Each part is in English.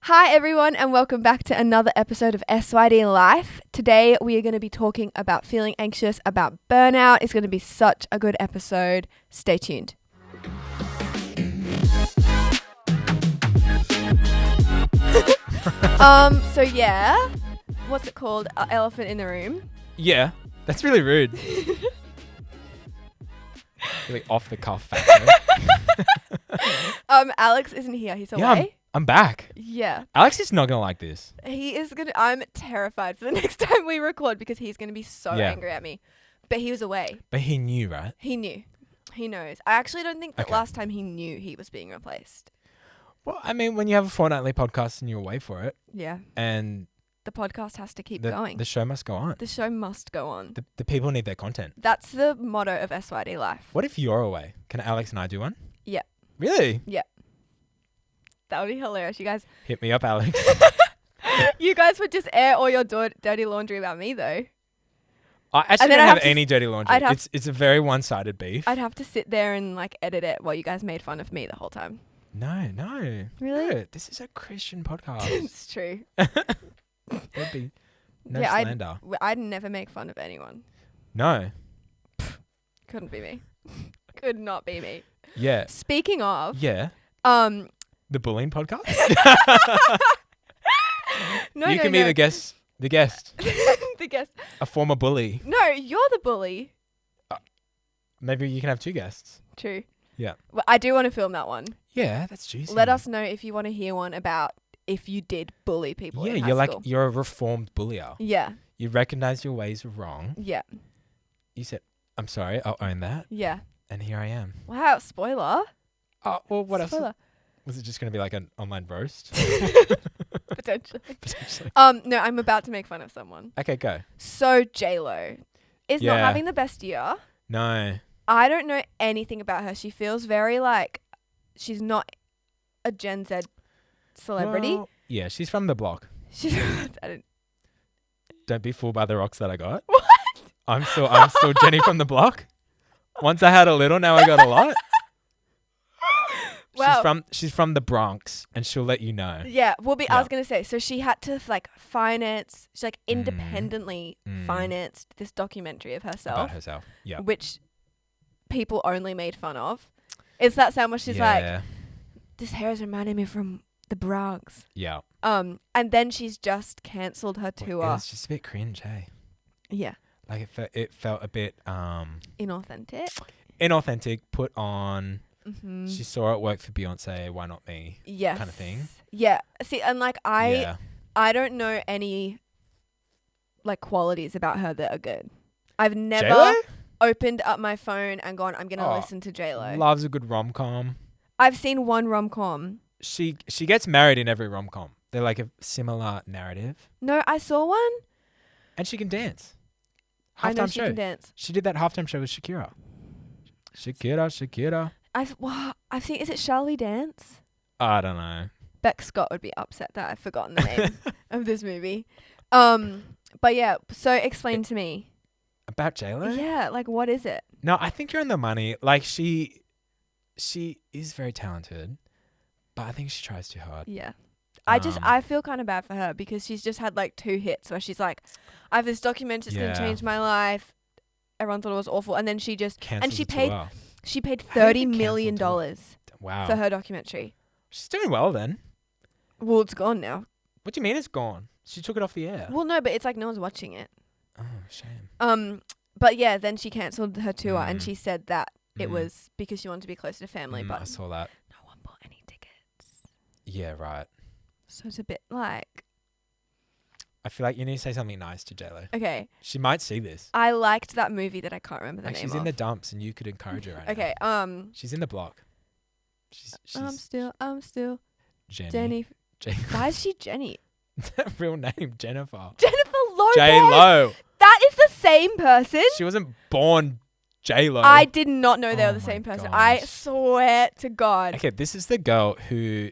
Hi everyone and welcome back to another episode of SYD Life. Today we are going to be talking about feeling anxious, about burnout. It's going to be such a good episode. Stay tuned. What's it called? Elephant in the room. Yeah, that's really rude. Really off the cuff fact. Alex isn't here. He's away. Yeah, I'm back. Yeah. Alex is not gonna like this. He is going to... I'm terrified for the next time we record because he's going to be so angry at me. But he was away. But he knew, right? He knew. He knows. I actually don't think that Okay. last time he knew he was being replaced. Well, I mean, when you have a fortnightly podcast and you're away for it, Yeah. and The podcast has to keep the going. the show must go on. The show must go on. The people need their content. That's the motto of SYD Life. What if you're away? Can Alex and I do one? Yeah. Really? That would be hilarious. You guys Hit me up, Alex. you guys would just air all your dirty laundry about me though. I actually then don't I'd have have to any dirty laundry. I'd have- It's a very one-sided beef. I'd have to sit there and like edit it while you guys made fun of me the whole time. No. Really? No, this is a Christian podcast. It's true. There'd be no slander. I'd never make fun of anyone. No. Couldn't be me. Could not be me. Yeah. Speaking of, Yeah. The bullying podcast? You can be the guest. The guest. the guest. A former bully. No, you're the bully. Maybe you can have two guests. True. Yeah. Well, I do want to film that one. Yeah, that's juicy. Let us know if you want to hear one about if you did bully people Yeah, in high you're school. you're a reformed bullier. Yeah. You recognize your ways were wrong. Yeah. You said, I'm sorry, I'll own that. Yeah. And here I am. Wow, spoiler. Oh, well, what else? Spoiler. Was it just going to be like an online roast? Potentially. Potentially. No, I'm about to make fun of someone. Okay, go. So J-Lo is not Yeah. having the best year. No. I don't know anything about her. She feels very like she's not a Gen Z celebrity. Well, yeah, she's from the block. She's I don't, Don't be fooled by the rocks that I got. what? I'm still Jenny from the block. Once I had a little, now I got a lot. Wow. She's from the Bronx, and she'll let you know. Yeah, I Yeah. was gonna say. So she had to she independently financed this documentary of herself, About herself. Yeah. which people only made fun of. Is that sound where she's like, Yeah. this hair is reminding me from the Bronx. Yeah. And then she's just cancelled her tour. It's just a bit cringe, hey. Yeah, Like it felt a bit inauthentic. put on. Mm-hmm. She saw it work for Beyonce, why not me? Yes. kind of thing. Yeah. See, and like Yeah. I don't know any like qualities about her that are good. I've never J-Lo? opened up my phone and gone, I'm gonna Oh, listen to J-Lo. Loves a good rom-com. I've seen one rom-com. She gets married in every rom-com. They're like a similar narrative. No, I saw one. And she can dance. I know Halftime she show. can dance. She did that halftime show with Shakira. Shakira. I've seen, is it Shall We Dance? I don't know. Beck Scott would be upset that I've forgotten the name of this movie. But yeah, so explain to me. About J-Lo? Yeah, like what is it? No, I think you're on the money. Like she is very talented, but I think she tries too hard. Yeah. Um, I feel kind of bad for her because she's just had like 2 hits where she's like, I have this documentary that's going to Yeah. change my life. Everyone thought it was awful. And then she just, Cancels she the paid tour. she paid How do you $30 cancel million tour? Wow. for her documentary. She's doing well then. Well, it's gone now. What do you mean it's gone? She took it off the air. Well, no, but it's like no one's watching it. Oh, shame. But yeah, then she cancelled her tour and Mm. she said that it Mm. was because she wanted to be closer to family, I but saw that. no one bought any tickets. Yeah, right. So it's a bit like, I feel like you need to say something nice to J-Lo. okay, She might see this. I liked that movie that I can't remember the Like name she's of. in the dumps and you could encourage her right now. Okay, She's in the block. She's I'm still Jenny. Jenny. Why is she Jenny? Real name, Jennifer. Jennifer Lopez. J-Lo. That is the same person. She wasn't born J-Lo. I did not know they were Oh the my same person. I gosh. swear to God. Okay, this is the girl who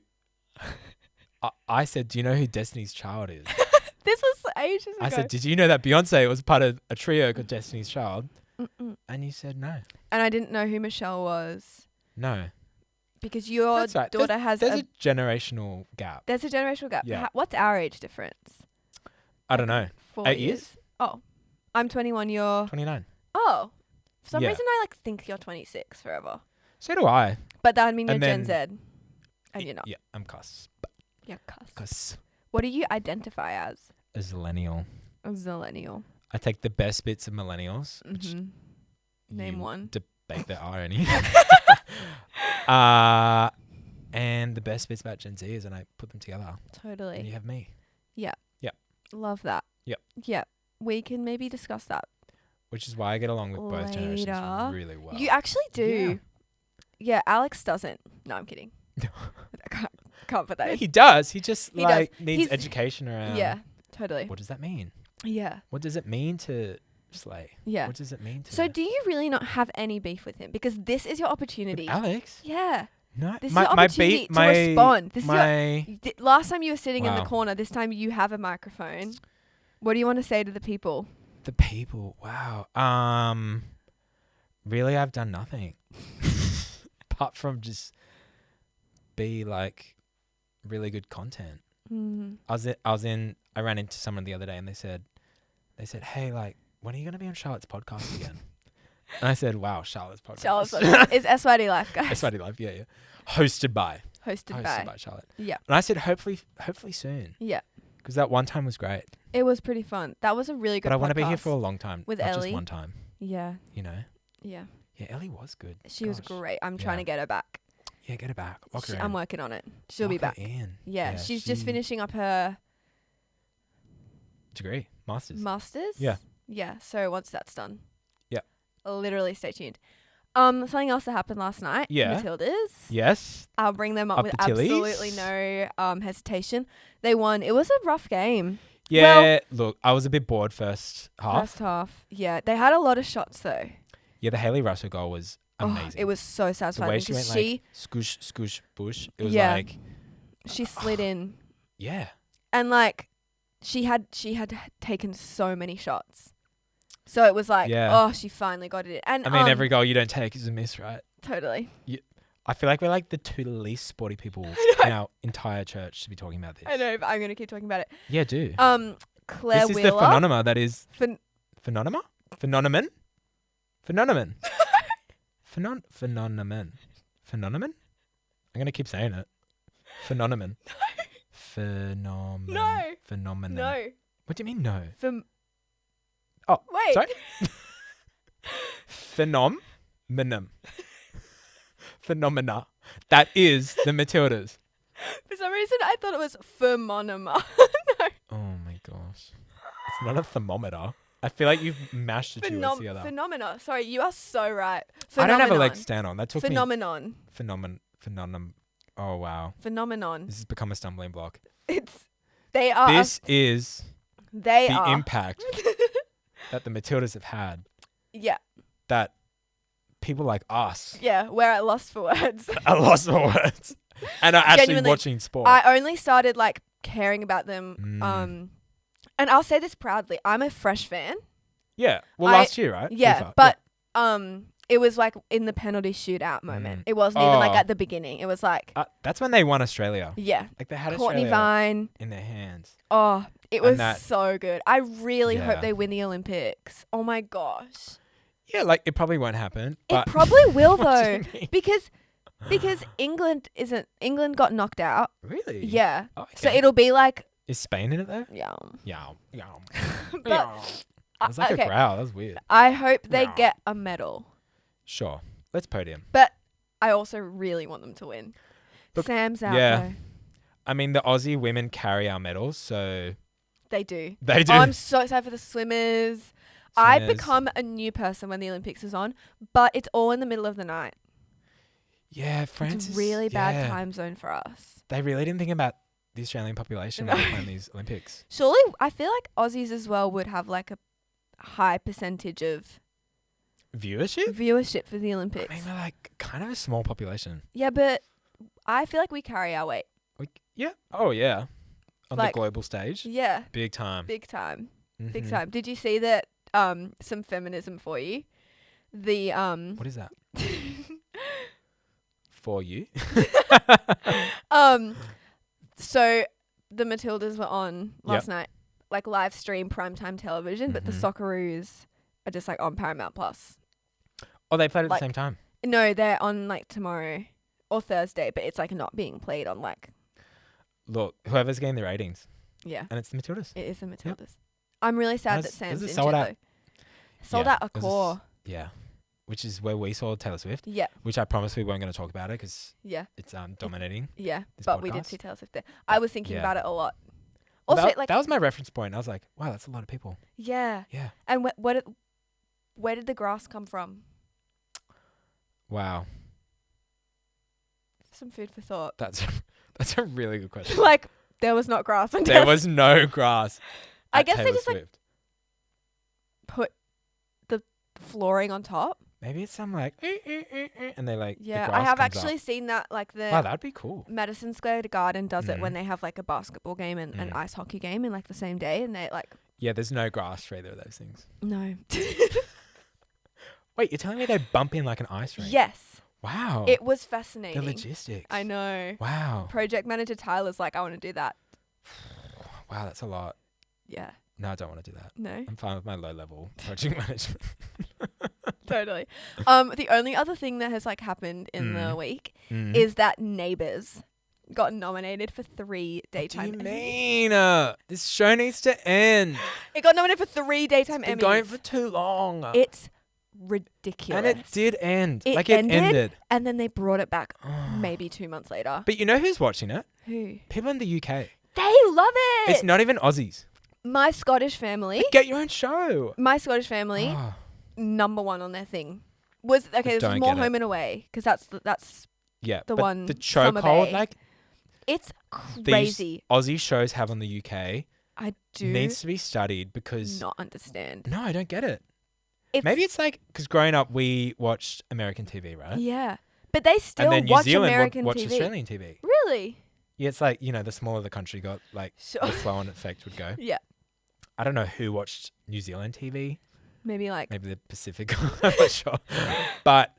I said, do you know who Destiny's Child is? This was ages ago. I said, did you know that Beyonce was part of a trio called Destiny's Child? Mm-mm. And you said no. And I didn't know who Michelle was. No. because your That's right. daughter has There's a generational gap. there's a generational gap. Yeah. What's our age difference? I don't know. 4 8 years. years? Oh, I'm 21. You're 29. oh. For some Yeah. reason, I like think you're 26 forever. So do I. But that would mean you're And Gen then- Z, and you're not. Yeah, I'm cusp. You're cusp. Cusp. What do you identify as? A zillennial. A zillennial. I take the best bits of millennials. Which Mm-hmm. Name you one. Debate there are any. And the best bits about Gen Z is, and I put them together. And Totally. you have me. Love that. Yep. Yep. We can maybe discuss that. Which is why I get along with both generations Later. really well. You actually do. Yeah. Alex doesn't. No, I'm kidding. I can't put that No, in. he does. He just He does. needs He's- education around. Yeah. Totally. What does that mean? Yeah. What does it mean to slay? Yeah. What does it mean to So do you really not have any beef with him? Because this is your opportunity. Alex? Yeah. No. This is your opportunity to respond. This is last time you were sitting in the Wow. corner. This time you have a microphone. What do you want to say to the people? the people. Wow. Really, I've done nothing apart from just be like really good content. Mm. I ran into someone the other day and they said, hey, like, when are you going to be on Charlotte's podcast again? And I said, wow, Charlotte's podcast. Charlotte's podcast is SYD Life, guys. SYD Live, yeah. Hosted by Hosted by. Charlotte. Yeah. And I said, hopefully soon. Yeah. Because that one time was great. It was pretty fun. That was a really good But I want to be here podcast. for a long time. With not Ellie. just one time, Yeah. you know? Yeah. Yeah, Ellie was good. She was Gosh. great. I'm trying Yeah. to get her back. Yeah, get her back. Lock her in. I'm working on it. She'll be Lock back. her in. Yeah. She's just finishing up her Degree. Masters. masters. Yeah. Yeah. So once that's done. Yeah. Literally stay tuned. Something else that happened last night. Yeah. Matildas. Yes. I'll bring them up Up with the Tillies. absolutely no hesitation. They won. It was a rough game. Yeah, look, I was a bit bored first half. First half. Yeah. They had a lot of shots though. Yeah, the Haley Russell goal was amazing. It was so the satisfying way she because went like scoosh, scoosh, bush. It was Yeah. like, she slid in yeah. and like she had taken so many shots. So it was like, Yeah. oh, she finally got it in. And I mean, every goal you don't take is a miss, right? totally. I feel like we're like the two least sporty people in our entire church to be talking about this. I know, but I'm gonna keep talking about it. Yeah, do. Claire this is Wheeler. the phenomenon that is Phen- phenomenon? Phenomenon? Phenomenon. Phenomenon. Phenomenon? I'm going to keep saying it. Phenomenon. Phenomenon. No. Phenomenon. No. What do you mean no? Oh, Oh, wait. sorry? Phenomenon. Phenomena. That is the Matildas. For some reason, I thought it was thermometer. Oh my gosh. It's not a thermometer. I feel like you've mashed the two words together. Phenomena. Sorry, you are so right. I don't have a leg Phenomenon. to stand on. That took Phenomenon. me. Phenomenon. Oh wow. Phenomenon. This has become a stumbling block. They are. This is They the are. impact that the Matildas have had. Yeah. That people like us Yeah. We're at lost for words. are lost for words and are actually Genuinely, watching sport. I only started like caring about them. Mm. And I'll say this proudly. I'm a fresh fan. Yeah. Well, I- last year, right? Yeah, FIFA. but it was like in the penalty shootout moment. It wasn't even like Oh. at the beginning. It was like That's when they won Australia. yeah, Like they had Courtney Australia Vine. in their hands. Oh, it And was that- so good. I really Yeah. hope they win the Olympics. Oh my gosh. Yeah, like it probably won't happen. It But probably will What do though, you mean? because England got knocked out. Really? Yeah. Oh, okay. So it'll be like Is Spain in it though? yeah. Yeah. Yeah. But It was like okay. a growl. That was weird. I hope they Yeah. get a medal. Sure. Let's podium. But I also really want them to win. Look, Sam's out yeah. though. I mean, the Aussie women carry our medals, so They do. they do. Oh, I'm so excited for the swimmers. I've Swimmers. become a new person when the Olympics is on, but it's all in the middle of the night. Yeah, France It's is a really bad yeah. time zone for us. They really didn't think about the Australian population when No. they planned these Olympics. Surely, I feel like Aussies as well would have like a high percentage of Viewership? viewership for the I Olympics. mean, we're like kind of a small population. Yeah, but I feel like we carry our weight. Yeah. Oh, yeah. On Like- the global stage. Yeah, Big time. big time. Big Mhm. time. Did you see that? Some feminism for you. The What is that? for you. So the Matildas were on last Yep. night, like live stream primetime television, but the Mhm. Socceroos are just like on Paramount Plus. Oh, they played at Like- the same time. No, they're on like tomorrow or Thursday, but it's like not being played on like, Look, whoever's getting the ratings, yeah, and it's the Matildas. it is the Matildas. I'm really sad that That's- Sam's this is injured sold out. though. Sold Yeah, out a it was core. Yeah, which is where we saw Taylor Swift. Yeah, Which I promised we weren't going to talk about it because yeah, it's dominating. yeah. This But we did podcast. see Taylor Swift there. I was thinking Yeah. about it a lot. Well, Also, that, like, that was my reference point. I was like, wow, that's a lot of people. yeah. Yeah. And where did the grass come from? Wow, Some food for thought. that's a really good question. Like, there was not grass on There Taylor was no grass. I at guess they Taylor just, like, Swift. put the flooring on top. Maybe it's some like and they like Yeah, the I grass have comes actually up. seen that, like the Wow, that'd be cool. Madison Square Garden does it when Mhm. they have like a basketball game and an Mm. ice hockey game in like the same day, and they like Yeah, there's no grass for either of those things. no. Wait, you're telling me they bump in like an ice rink? Yes, Wow. it was The fascinating. logistics. I know. Wow. Project manager Tyler's like, I want to do that. Wow, that's a lot. Yeah, No, I don't want to do that. no, I'm fine with my low level project management. totally. The only other thing that has like happened in the week Mm. is that Neighbours got nominated for 3 What do daytime. you Emmys. mean? This show needs to end. It got nominated for 3 daytime It's been Emmys. going for too long. It's ridiculous. and it did end. It Like it ended? ended. And then they brought it back maybe 2 months later. But you know who's watching it? Who? People in the UK. They love it. It's not even Aussies. My Scottish family. Get your own show. My Scottish family, Oh, number 1 on their thing. Was okay. This was don't more get it. Home and Away because that's yeah. The but one the Summer chokehold, Bay. like it's these crazy. Aussie shows have on the UK I do needs to be studied because not understand. no, I don't get it. Maybe it's like because growing up we watched American TV, right? yeah, but they still and then New watch Zealand American watch TV. Australian TV. Really? Yeah, it's like the smaller the country got, like Sure. the flow on effect would go. Yeah. I don't know who watched New Zealand TV. Maybe like Maybe the Pacific. I'm not sure. But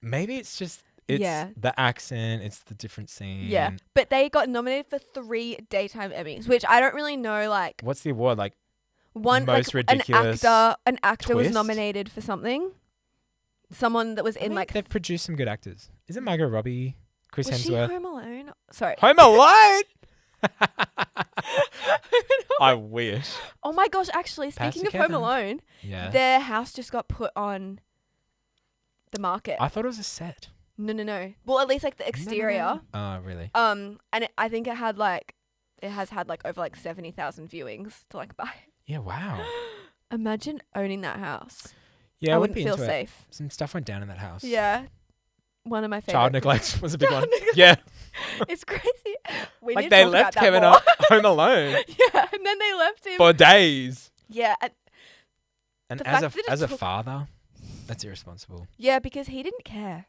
maybe it's just Yeah. the accent. It's the different scene. yeah. But they got nominated for 3 daytime Emmys, which I don't really know. Like What's the award? Like one, most like ridiculous an actor was twist? nominated for something. Someone that was I in mean, like they've produced some good actors. Isn't Margot Robbie, Chris was she Hemsworth? Home Alone? Sorry. Home Alone. I wish. Oh my gosh! Actually, Pass speaking to of Home Kevin. Alone, Yeah. their house just got put on the market. I thought it was a set. No. Well, at least like the exterior. Oh, really? And I think it has had like over like 70,000 viewings to like buy. Yeah. Wow. Imagine owning that house. Yeah, I I would wouldn't be feel into it. safe. Some stuff went down in that house. Yeah. One of my favorite. Child neglect was a big Child one. neglect. Yeah. It's crazy. We Like need they to talk left about Kevin that more. home alone Yeah, and then they left him. for days. Yeah, And The as fact that it as a took- father, that's irresponsible. yeah, because he didn't care.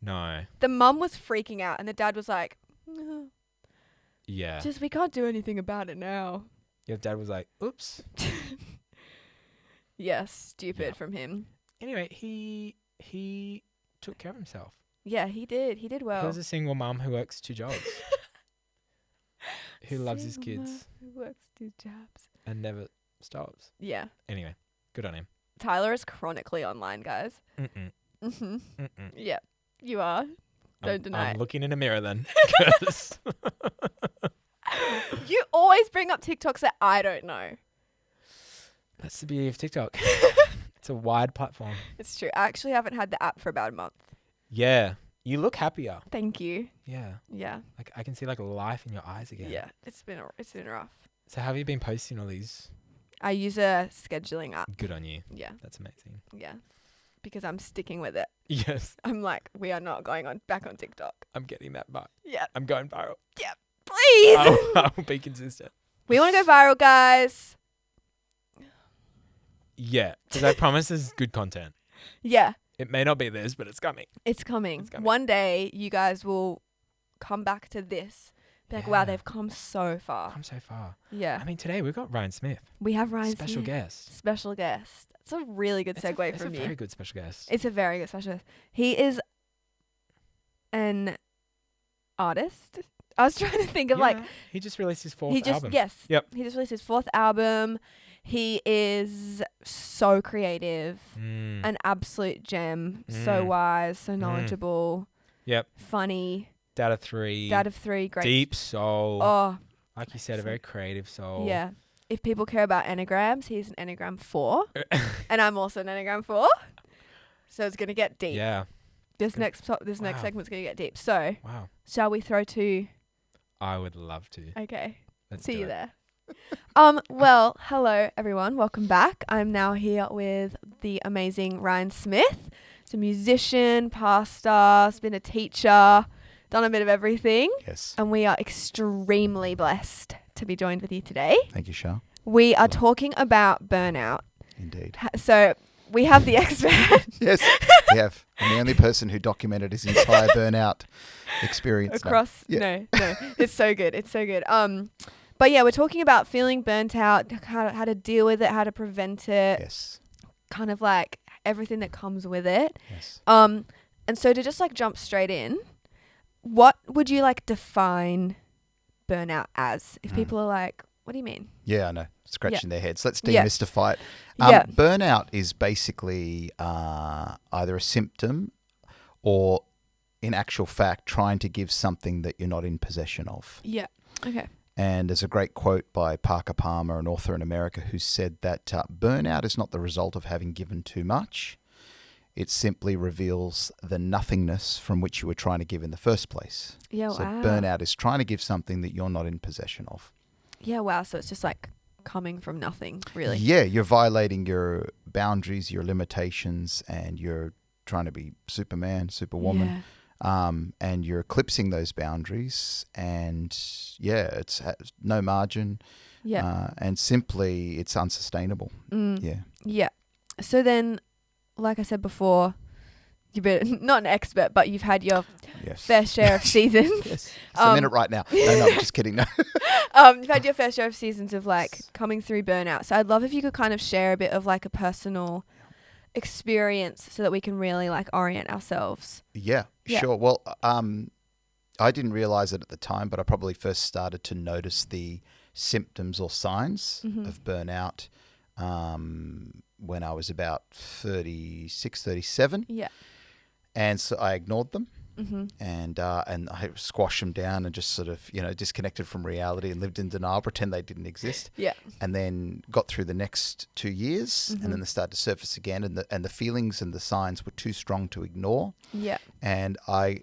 No. The mum was freaking out, and the dad was like, "No, Yeah. just we can't do anything about it now." Your dad was like, "Oops." Yeah, stupid Yeah. from him. Anyway, he took care of himself. Yeah, he did. He did He well. was a single mum who works 2 jobs, who loves his Single kids mom who works 2 jobs. and never stops. Yeah, Anyway, good on him. Tyler is chronically online, guys. Mm-mm. Mhm. Mm-mm. Yeah, you are. Don't deny I'm it. looking in a mirror then. 'cause You always bring up TikToks that I don't know. that's the beauty of TikTok. It's a wide platform. It's true. I actually haven't had the app for about a month. Yeah. You look happier. Thank you. Yeah. Yeah. Like I can see like life in your eyes again. Yeah. It's been rough. So have you been posting all these? I use a scheduling app. Good on you. Yeah. That's amazing. Yeah. Because I'm sticking with it. Yes. I'm like, we are not going back on TikTok. I'm getting that back. Yeah. I'm going viral. Please. I'll be consistent. We want to go viral, guys. Yeah. Because I promise there's good content. Yeah. It may not be this, but it's coming. It's coming. It's coming. One day you guys will come back to this. Be like, wow, Yeah. they've come so far. Come so far. Yeah. I mean, today we've got Ryan Smith. We have Ryan Special Smith. guest. Special guest. It's a really good It's segue it's from a you. very good special guest. It's a very good special guest. He is an artist. I was trying to think of like he just released his fourth album. Yes. Yep. He just released his fourth album. He is so creative, an absolute gem, so wise, so knowledgeable. Yep. Funny. Dad of three, great. Deep soul. Oh. Like you said, a very creative soul. Yeah. If people care about enneagrams, he's an Enneagram 4. And I'm also an Enneagram 4. So it's going to get deep. Yeah. This next segment's going to get deep. So, wow. Shall we throw to... I would love to. Okay. Let's See you it. there. Well, hello everyone. Welcome back. I'm now here with the amazing Ryan Smith. He's a musician, pastor, he's been a teacher, done a bit of everything. Yes. And we are extremely blessed to be joined with you today. Thank you, Shah. We are talking about burnout. Indeed. So we have the expert. Yes, we have. I'm the only person who documented his entire burnout experience. Across. No. It's so good. It's so good. But yeah, we're talking about feeling burnt out, how to deal with it, how to prevent it. Yes. Kind of like everything that comes with it. Yes. And so to just like jump straight in, what would you like define burnout as? If people are like, what do you mean? Yeah, I know. Scratching their heads. Let's Yeah. demystify it. Burnout is basically either a symptom or, in actual fact, trying to give something that you're not in possession of. Yeah. Okay. And there's a great quote by Parker Palmer, an author in America, who said that burnout is not the result of having given too much. It simply reveals the nothingness from which you were trying to give in the first place. Yeah, so wow. burnout is trying to give something that you're not in possession of. Yeah, wow. So it's just like coming from nothing, really. Yeah, you're violating your boundaries, your limitations, and you're trying to be Superman, Superwoman. Yeah. And you're eclipsing those boundaries, and it's no margin. Yeah. And simply it's unsustainable. Yeah. Yeah. So then, like I said before, you've been not an expert, but you've had your fair share of seasons. Yes. I'm in it right now. No, I'm just kidding. No. You've had your fair share of seasons of like coming through burnout. So I'd love if you could kind of share a bit of like a personal experience so that we can really like orient ourselves. Yeah, sure. Well, I didn't realize it at the time, but I probably first started to notice the symptoms or signs of burnout when I was about 36, 37. Yeah. And so I ignored them. And I squashed them down and just sort of, disconnected from reality and lived in denial, pretend they didn't exist. Yeah. And then got through the next 2 years and then they started to surface again and the feelings and the signs were too strong to ignore. Yeah. And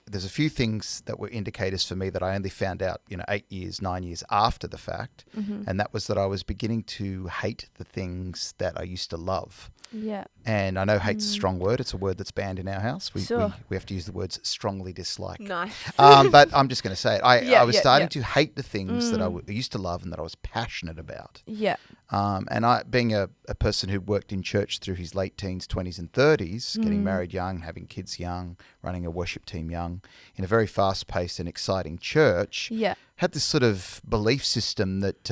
there's a few things that were indicators for me that I only found out, 8 years, 9 years after the fact. And that was that I was beginning to hate the things that I used to love. Yeah. And I know hate's a strong word. It's a word that's banned in our house. We Sure. we have to use the words strongly dislike. Nice. But I'm just going to say it. I was starting yeah. to hate the things that I used to love and that I was passionate about. Yeah. And I, being a person who worked in church through his late teens, 20s and 30s, getting married young, having kids young, running a worship team young, in a very fast-paced and exciting church, had this sort of belief system that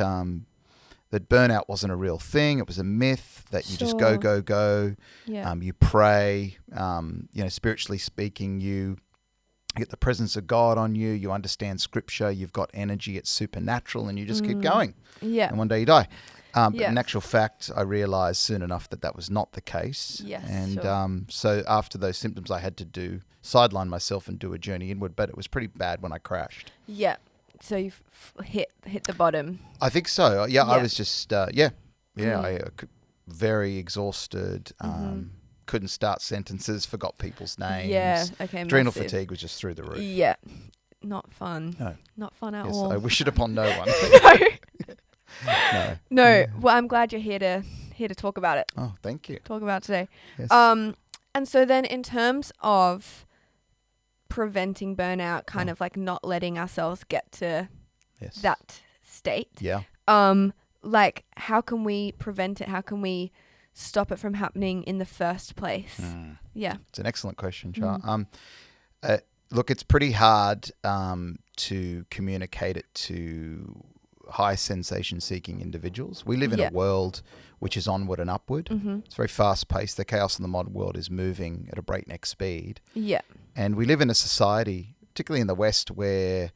that burnout wasn't a real thing. It was a myth that you just go. Yeah. You pray, spiritually speaking, you get the presence of God on you. You understand scripture. You've got energy. It's supernatural and you just keep going. Yeah. And one day you die. But in actual fact, I realized soon enough that was not the case. Yes, and so after those symptoms, I had to sideline myself and do a journey inward, but it was pretty bad when I crashed. Yeah. So you've hit the bottom. I think so. Yeah. I was just, very exhausted. Couldn't start sentences, forgot people's names. Yeah. Okay. Adrenal massive. fatigue was just through the roof. Yeah. Not fun. No. Not fun at Yes, all. I wish it upon no one. No. No. Well, I'm glad you're here to talk about it. Oh, thank you. Talk about it today. Yes. And so then in terms of preventing burnout, kind of like not letting ourselves get to that state. Yeah. Like how can we prevent it? How can we stop it from happening in the first place? Yeah. It's an excellent question, Char. Look, it's pretty hard to communicate it to high sensation seeking individuals. We live in a world which is onward and upward. It's very fast paced. The chaos in the modern world is moving at a breakneck speed. Yeah. And we live in a society particularly in the West, where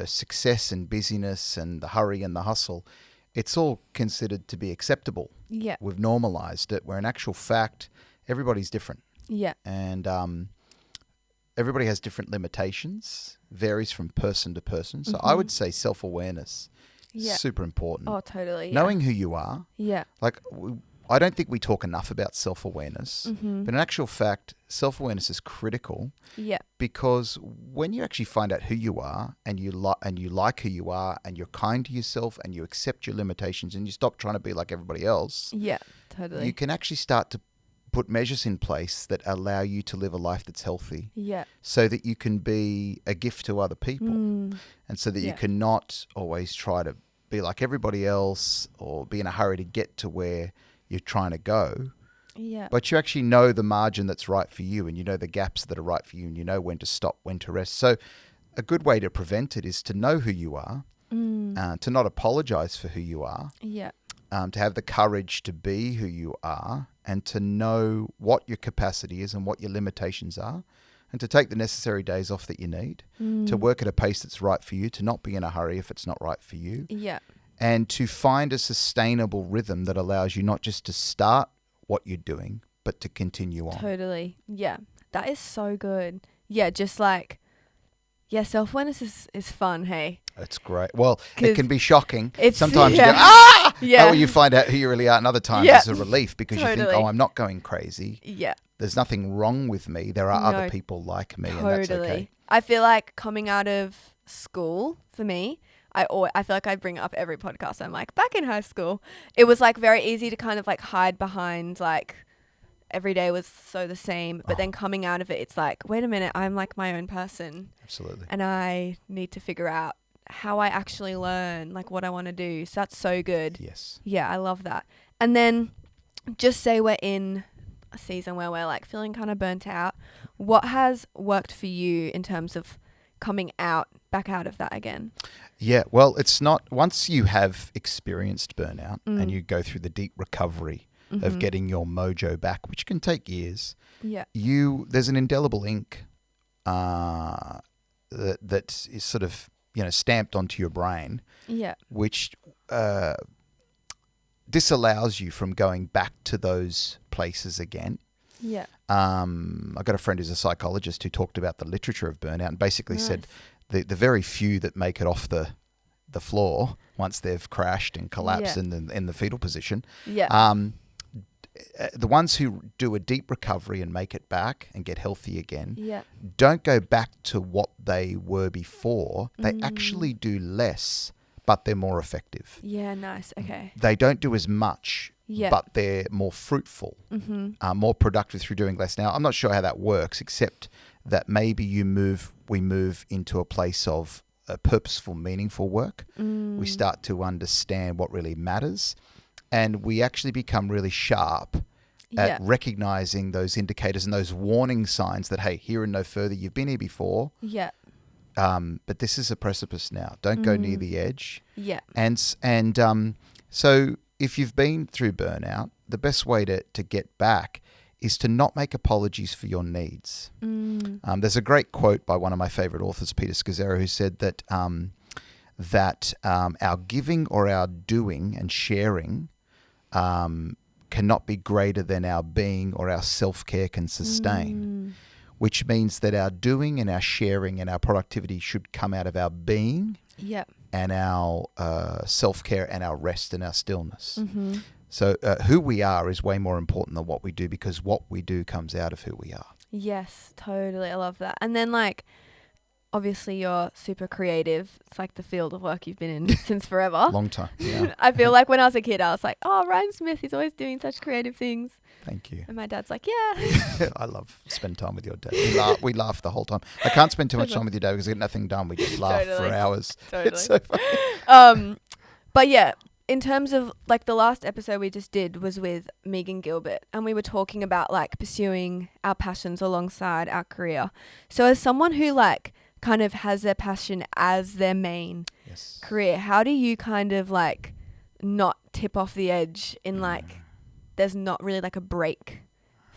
success and busyness and the hurry and the hustle, it's all considered to be acceptable. Yeah. We've normalized it, where in actual fact, everybody's different. Yeah. And everybody has different limitations, varies from person to person. So I would say self-awareness, super important. Oh, totally. Yeah. Knowing who you are. Yeah. Like, I don't think we talk enough about self-awareness, Mm-hmm. but in actual fact, self-awareness is critical. Yeah. Because when you actually find out who you are, and you like who you are, and you're kind to yourself, and you accept your limitations, and you stop trying to be like everybody else, Yeah, totally. you can actually start to put measures in place that allow you to live a life that's healthy, Yeah. so that you can be a gift to other people, Mm. and so that you Yeah. can not always try to be like everybody else or be in a hurry to get to where you're trying to go. Yeah. But you actually know the margin that's right for you, and you know the gaps that are right for you, and you know when to stop, when to rest. So a good way to prevent it is to know who you are, to not apologize for who you are, Yeah. to have the courage to be who you are, and to know what your capacity is and what your limitations are, and to take the necessary days off that you need, to work at a pace that's right for you, to not be in a hurry if it's not right for you, Yeah. and to find a sustainable rhythm that allows you not just to start what you're doing, but to continue on. Totally. Yeah. That is so good. Yeah, just like, self-awareness is fun, hey? It's great. Well, 'Cause it can be shocking. it's- Sometimes yeah. you go, ah! Yeah. Oh, you find out who you really are. And other times Yeah. it's a relief because you think, Totally. oh, I'm not going crazy. Yeah. There's nothing wrong with me. There are No, other people like me, and Totally. that's okay. I feel like coming out of school, for me, I feel like I bring it up every podcast. I'm like, back in high school, it was like very easy to kind of like hide behind like every day was so the same. But then coming out of it, it's like, wait a minute, I'm like my own person. Absolutely. And I need to figure out how I actually learn, like what I want to do. So that's so good. Yes. Yeah, I love that. And then just say we're in a season where we're like feeling kind of burnt out. What has worked for you in terms of coming back out of that again? Yeah. Well, it's not, once you have experienced burnout and you go through the deep recovery of getting your mojo back, which can take years, Yeah. there's an indelible ink that is sort of, stamped onto your brain, Yeah. which disallows you from going back to those places again. Yeah. I've got a friend who's a psychologist who talked about the literature of burnout and basically said the very few that make it off the floor once they've crashed and collapsed in the fetal position, Yeah. the ones who do a deep recovery and make it back and get healthy again, Yeah. don't go back to what they were before. They actually do less, but they're more effective. Yeah. Nice. Okay. They don't do as much, Yeah. but they're more fruitful, more productive through doing less. Now, I'm not sure how that works, except that maybe we move into a place of purposeful, meaningful work. We start to understand what really matters, and we actually become really sharp at recognizing those indicators and those warning signs that, hey, here and no further, you've been here before. Yeah. But this is a precipice now. Don't go near the edge. Yeah. And so if you've been through burnout, the best way to get back is to not make apologies for your needs. There's a great quote by one of my favorite authors, Peter Scazzaro, who said that our giving or our doing and sharing cannot be greater than our being or our self-care can sustain. Which means that our doing and our sharing and our productivity should come out of our being and our self-care and our rest and our stillness. So who we are is way more important than what we do, because what we do comes out of who we are. Yes, totally. I love that. And then like, obviously you're super creative. It's like the field of work you've been in since forever. Long time. Yeah. I feel like when I was a kid, I was like, oh, Ryan Smith, he's always doing such creative things. Thank you. And my dad's like, yeah. I love spend time with your dad. We laugh the whole time. I can't spend too much time with your dad because I get nothing done. We just laugh for hours. Totally. It's so funny. But yeah, in terms of like the last episode we just did was with Megan Gilbert, and we were talking about like pursuing our passions alongside our career. So as someone who like kind of has their passion as their main career, how do you kind of like not tip off the edge in like there's not really like a break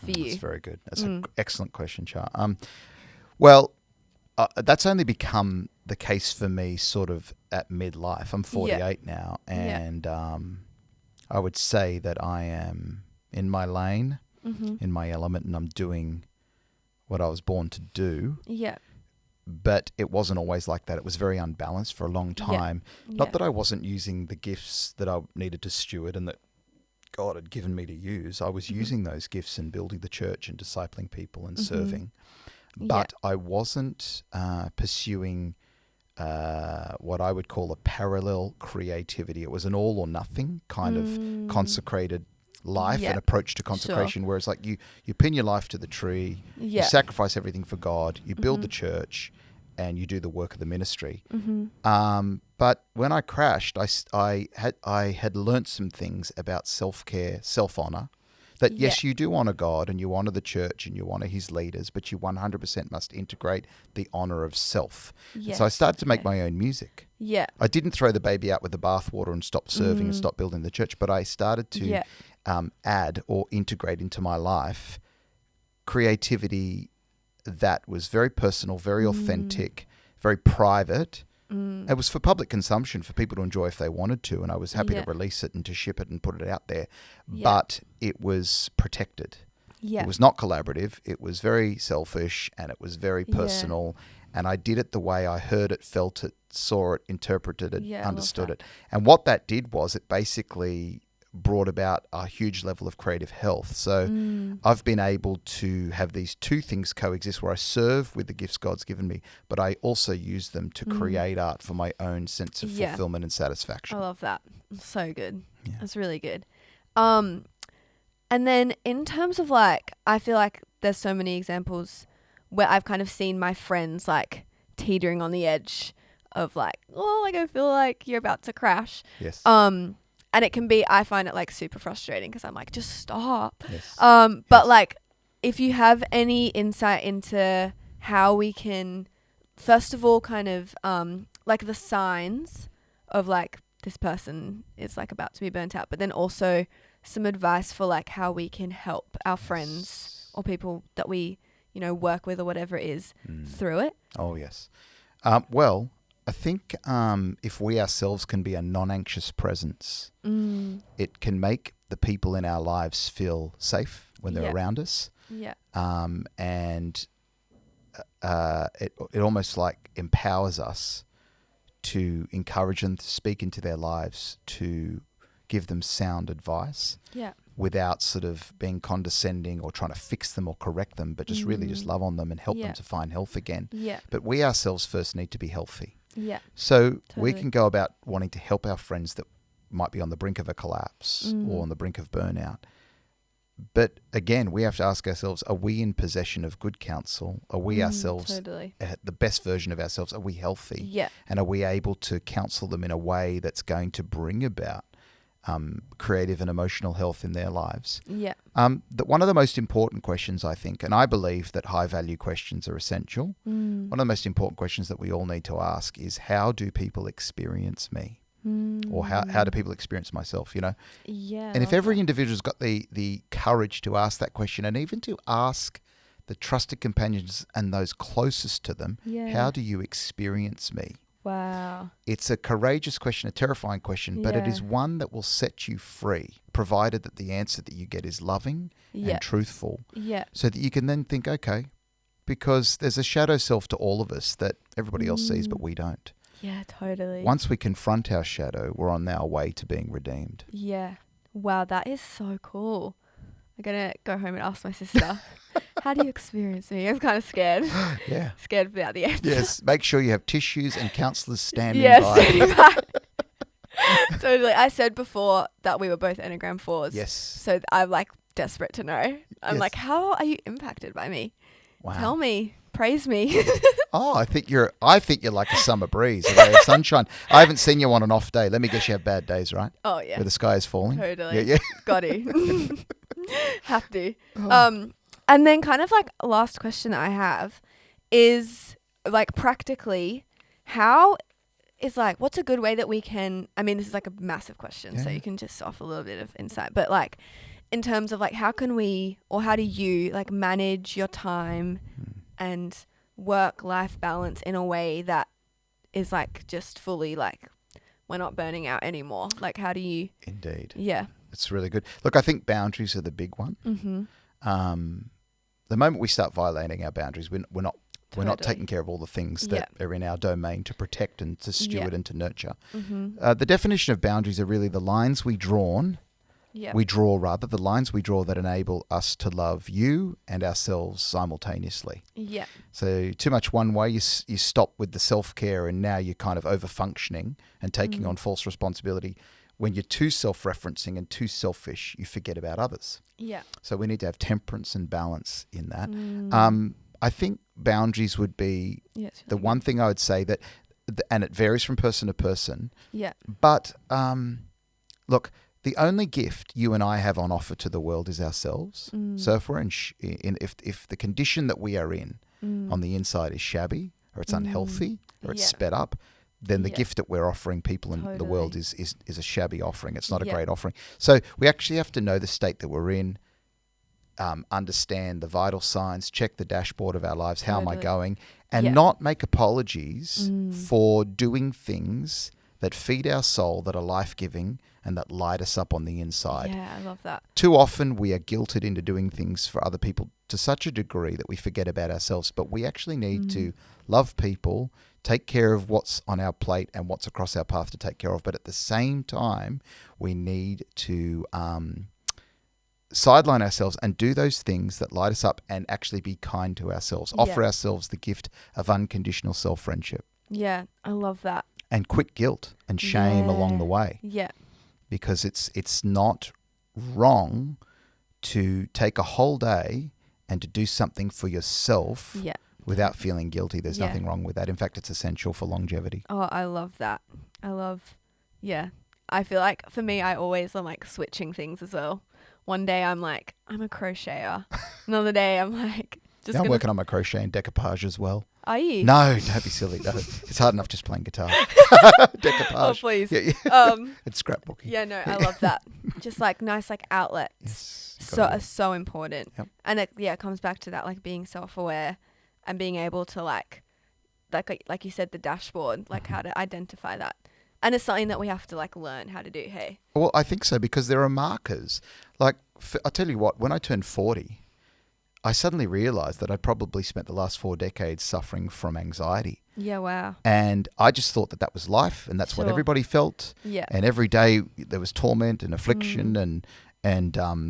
for you? That's very good. That's an excellent question, Char. Well, that's only become the case for me sort of at midlife. I'm 48 now, and I would say that I am in my lane, in my element, and I'm doing what I was born to do. Yeah. But it wasn't always like that. It was very unbalanced for a long time. Not that I wasn't using the gifts that I needed to steward and that God had given me to use. I was using those gifts in building the church and discipling people and serving. But I wasn't pursuing what I would call a parallel creativity. It was an all or nothing kind of consecrated life and approach to consecration, whereas like you pin your life to the tree, you sacrifice everything for God, you build the church, and you do the work of the ministry. But when I crashed, I had learnt some things about self-care, self-honor, that yes, you do honor God and you honor the church and you honor his leaders, but you 100% must integrate the honor of self. So I started to make my own music. I didn't throw the baby out with the bathwater and stop serving and stop building the church, but I started to add or integrate into my life creativity that was very personal, very authentic, very private. It was for public consumption, for people to enjoy if they wanted to, and I was happy to release it and to ship it and put it out there. But it was protected. It was not collaborative. It was very selfish, and it was very personal. And I did it the way I heard it, felt it, saw it, interpreted it, understood it. And what that did was it basically brought about a huge level of creative health. So I've been able to have these two things coexist, where I serve with the gifts God's given me, but I also use them to create art for my own sense of fulfillment and satisfaction. I love that. So good. That's really good. And then in terms of like, I feel like there's so many examples where I've kind of seen my friends like teetering on the edge of like, oh, like I feel like you're about to crash. Yes. And it can be, I find it like super frustrating because I'm like, just stop. Yes. But like, if you have any insight into how we can, first of all, kind of like the signs of like this person is like about to be burnt out, but then also some advice for like how we can help our friends or people that we, you know, work with or whatever it is through it. Oh, yes. Well, I think if we ourselves can be a non-anxious presence, it can make the people in our lives feel safe when they're around us. And it almost like empowers us to encourage them to speak into their lives, to give them sound advice without sort of being condescending or trying to fix them or correct them, but just really just love on them and help them to find health again. But we ourselves first need to be healthy. So we can go about wanting to help our friends that might be on the brink of a collapse or on the brink of burnout. But again, we have to ask ourselves, are we in possession of good counsel? Are we ourselves the best version of ourselves? Are we healthy? And are we able to counsel them in a way that's going to bring about creative and emotional health in their lives? One of the most important questions, I think, and I believe that high value questions are essential. One of the most important questions that we all need to ask is, how do people experience me? Or how do people experience myself, you know? And if every individual's got the courage to ask that question, and even to ask the trusted companions and those closest to them, how do you experience me? Wow. It's a courageous question, a terrifying question, but it is one that will set you free, provided that the answer that you get is loving and truthful. So that you can then think, okay, because there's a shadow self to all of us that everybody else sees, but we don't. Yeah, totally. Once we confront our shadow, we're on our way to being redeemed. Wow, that is so cool. I'm going to go home and ask my sister, how do you experience me? I'm kind of scared. Scared about the answer. Yes, make sure you have tissues and counsellors standing by. Totally. I said before that we were both Enneagram 4s. Yes. So I'm like desperate to know. I'm like, how are you impacted by me? Wow. Tell me. Praise me. I think you're like a summer breeze, a ray of sunshine. I haven't seen you on an off day. Let me guess, you have bad days, right? Oh, yeah. Where the sky is falling? Totally. Got to. Have to. And then kind of like last question I have is like practically, how is like, what's a good way that we can, I mean, this is like a massive question, so you can just offer a little bit of insight, but like in terms of like, how can we, or how do you like manage your time and work-life balance in a way that is like just fully like we're not burning out anymore? Like, how do you? Indeed. Yeah. It's really good. Look, I think boundaries are the big one. The moment we start violating our boundaries, we're not Totally. taking care of all the things that are in our domain to protect and to steward Yeah. and to nurture. Mm-hmm. The definition of boundaries are really the lines we draw the lines we draw that enable us to love you and ourselves simultaneously. Yeah. So too much one way, you stop with the self-care, and now you're kind of over-functioning and taking on false responsibility. When you're too self-referencing and too selfish, you forget about others. Yeah. So we need to have temperance and balance in that. Mm. I think boundaries would be Yeah, it's the really one thing I would say that, and it varies from person to person, good. Yeah. but look, the only gift you and I have on offer to the world is ourselves. So if we're if the condition that we are in on the inside is shabby, or it's unhealthy, or it's sped up, then the gift that we're offering people in the world is a shabby offering. It's not a great offering. So we actually have to know the state that we're in, understand the vital signs, check the dashboard of our lives. How am I going? And not make apologies for doing things that feed our soul, that are life-giving, and that light us up on the inside. Yeah, I love that. Too often we are guilted into doing things for other people to such a degree that we forget about ourselves. But we actually need to love people, take care of what's on our plate and what's across our path to take care of. But at the same time, we need to sideline ourselves and do those things that light us up and actually be kind to ourselves. Offer ourselves the gift of unconditional self-friendship. Yeah, I love that. And quit guilt and shame along the way. Yeah. Because it's not wrong to take a whole day and to do something for yourself without feeling guilty. There's nothing wrong with that. In fact, it's essential for longevity. Oh, I love that. I feel like for me, I always am like switching things as well. One day I'm like, I'm a crocheter. Another day I'm like, I'm working on my crochet and decoupage as well. Are you? No, don't be silly. No, it's hard enough just playing guitar. Decoupage. Oh, please. Yeah. It's scrapbooking. Yeah, no, I love that. Just like nice like outlets. Yes, Are so important. Yep. And it comes back to that like being self-aware and being able to like you said, the dashboard, like how to identify that. And it's something that we have to like learn how to do. Hey. Well, I think so, because there are markers. Like, I'll tell you what, when I turned 40, I suddenly realized that I'd probably spent the last 4 decades suffering from anxiety. Yeah, wow. And I just thought that was life, and that's what everybody felt. Yeah. And every day there was torment and affliction and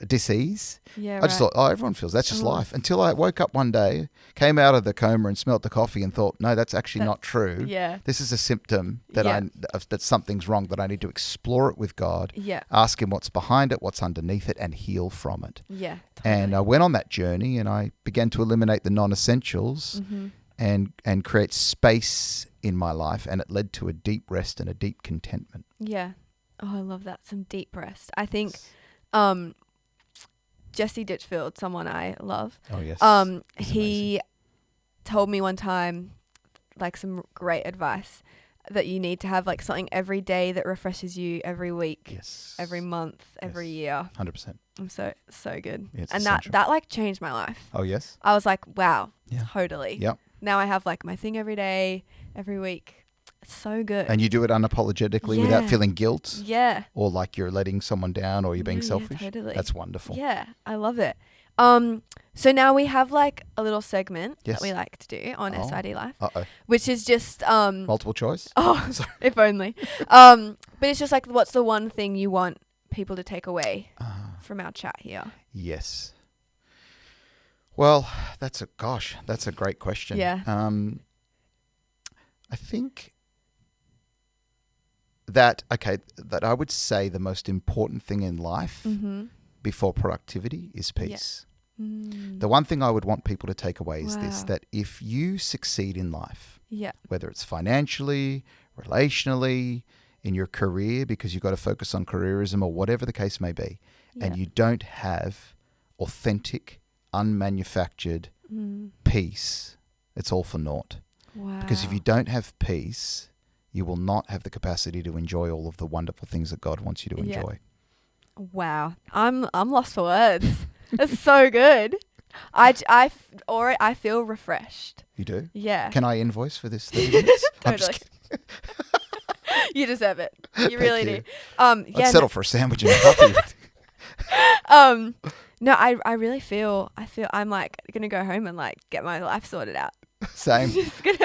dis-ease. Yeah, I just thought, everyone feels that's just life. Until I woke up one day, came out of the coma and smelt the coffee and thought, no, that's actually not true. Yeah. This is a symptom that that something's wrong, that I need to explore it with God. Yeah. Ask him what's behind it, what's underneath it, and heal from it. Yeah. Totally. And I went on that journey, and I began to eliminate the non-essentials and create space in my life, and it led to a deep rest and a deep contentment. Yeah. Oh, I love that. Some deep rest. I think Jesse Ditchfield, someone I love. Oh, yes. He told me one time like some great advice that you need to have like something every day that refreshes you every week. Yes. Every month, every year. 100%. I'm so good. Yeah, it's and essential. that like changed my life. Oh, yes. I was like, wow, Yeah. totally. Yep. Now I have like my thing every day, every week. It's so good. And you do it unapologetically without feeling guilt. Yeah. Or like you're letting someone down, or you're being selfish. Yeah, totally. That's wonderful. Yeah, I love it. So now we have like a little segment that we like to do on SID Life, which is just multiple choice. Oh, if only. But it's just like, what's the one thing you want people to take away from our chat here? Yes. Well, that's a great question. Yeah. I think that I would say the most important thing in life before productivity is peace. The one thing I would want people to take away is this, that if you succeed in life, whether it's financially, relationally, in your career, because you've got to focus on careerism or whatever the case may be, and you don't have authentic, unmanufactured peace, it's all for naught. Wow. Because if you don't have peace, you will not have the capacity to enjoy all of the wonderful things that God wants you to enjoy. Wow. I'm lost for words. That's so good. I feel refreshed. You do? Yeah. Can I invoice for this 30 minutes? I'm just Totally. kidding. You deserve it. You Thank really you. do. I'd Yeah. settle for a sandwich and a coffee. No, I really feel I'm like gonna go home and like get my life sorted out. Same. Just gonna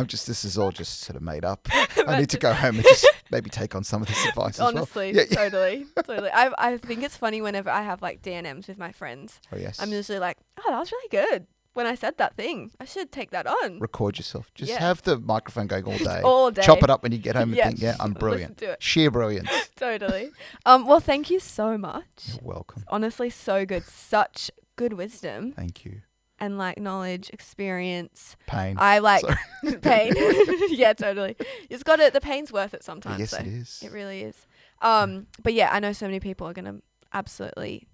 This is all just sort of made up. I need to go home and just maybe take on some of this advice honestly, as well. Yeah. totally. I think it's funny whenever I have like DNMs with my friends. Oh, yes. I'm usually like, oh, that was really good when I said that thing. I should take that on. Record yourself. Just Yeah. have the microphone going all day. All day. Chop it up when you get home and Yeah. think, yeah, I'm Listen brilliant. to it. Sheer brilliance. Totally. Well, thank you so much. You're welcome. Honestly, so good. Such good wisdom Thank you. and like knowledge, experience. Pain. I like Sorry. pain. Yeah, totally. It's got it. The pain's worth it sometimes. Yes, so it is. It really is. But yeah, I know so many people are gonna absolutely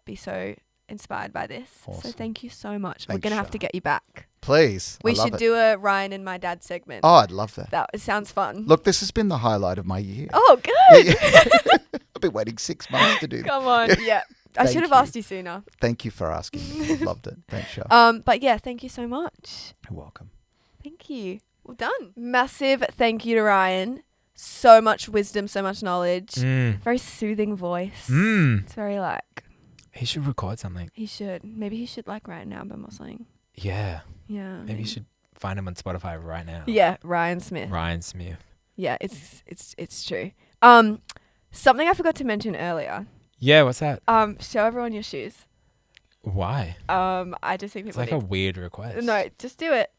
be so inspired by this. So Awesome. thank you so much. Thanks, We're gonna have to Shah. get you back. Please. We I love should it. do a Ryan and my dad segment. Oh, I'd love that. That sounds fun. Look, this has been the highlight of my year. Oh, good. Yeah. I've been waiting 6 months to do that. Come on. Yeah. I Thank should have you. asked you sooner. Thank you for asking me. I've loved it. Thanks, Shah. But yeah, thank you so much. You're welcome. Thank you. Well done. Massive thank you to Ryan. So much wisdom, so much knowledge. Very soothing voice. It's very like He should record something. he should. Maybe he should like write an album or something. Yeah. Yeah. Maybe you should find him on Spotify right now. Yeah, Ryan Smith. Ryan Smith. Yeah, it's true. Something I forgot to mention earlier. Yeah, what's that? Show everyone your shoes. Why? I just think It's people like a need. weird request. No, just do it.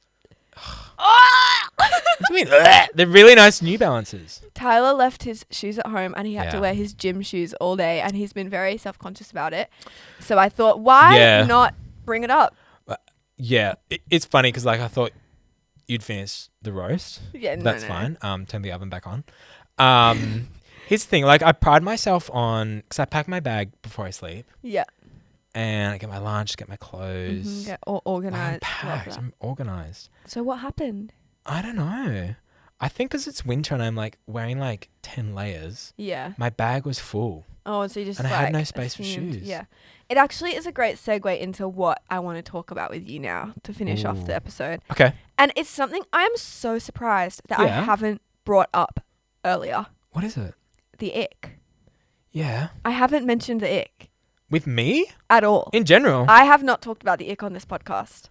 What do you mean? They're really nice New Balances. Tyler left his shoes at home and he had to Yeah. wear his gym shoes all day and he's been very self-conscious about it. So I thought, why Yeah. not bring it up? Yeah, it's funny because like I thought you'd finish the roast. Yeah, no, That's no. fine. Turn the oven back on. Here's the thing. Like I pride myself on because I pack my bag before I sleep Yeah. and I get my lunch, get my clothes. Get all I'm organized. packed. I'm organized. So what happened? I don't know. I think because it's winter and I'm like wearing like 10 layers, Yeah. my bag was full. Oh, so you just And I like had no space for assumed- shoes. Yeah. It actually is a great segue into what I want to talk about with you now to finish off the Ooh. episode. Okay. And it's something I'm so surprised that I Yeah. haven't brought up earlier. What is it? The ick. Yeah. I haven't mentioned the ick With me? at all. In general? I have not talked about the ick on this podcast.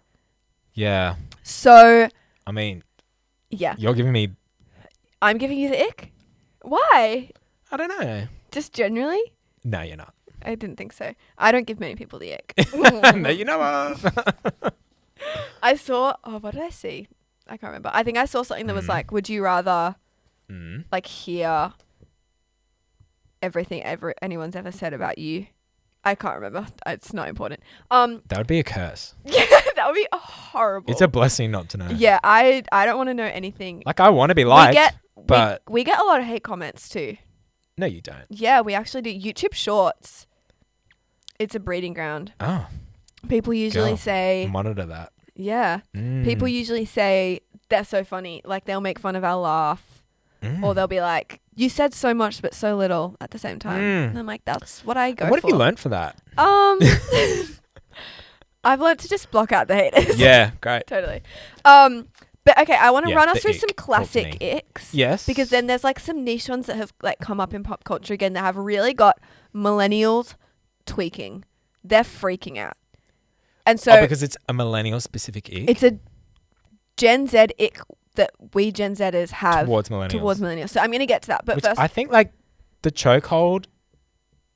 Yeah. So, I mean, yeah. you're giving me, I'm giving you the ick? Why? I don't know. Just generally? No, you're not. I didn't think so. I don't give many people the ick. No, you know what? I saw, what did I see? I can't remember. I think I saw something that was like, would you rather like hear everything anyone's ever said about you? I can't remember. It's not important. That would be a curse. Yeah, that would be horrible. It's a blessing not to know. Yeah, I don't want to know anything. Like, I want to be liked, but we get a lot of hate comments too. no, you don't. Yeah, we actually do. YouTube Shorts. It's a breeding ground. Oh, People usually Girl. say, monitor that. yeah. People usually say they're so funny. Like they'll make fun of our laugh, or they'll be like, "You said so much but so little" at the same time. And I'm like, "That's what I go What for." have you learned for that? I've learned to just block out the haters. Yeah, great. Totally. But okay, I want to Yeah, run us the through ick. some Talk to classic me. icks. Yes. Because then there's like some niche ones that have like come up in pop culture again that have really got millennials tweaking. They're freaking out. And so because it's a millennial specific ick it's a Gen Z ick that we Gen Zers have towards millennials. So I'm going to get to that. But Which first, I think like the chokehold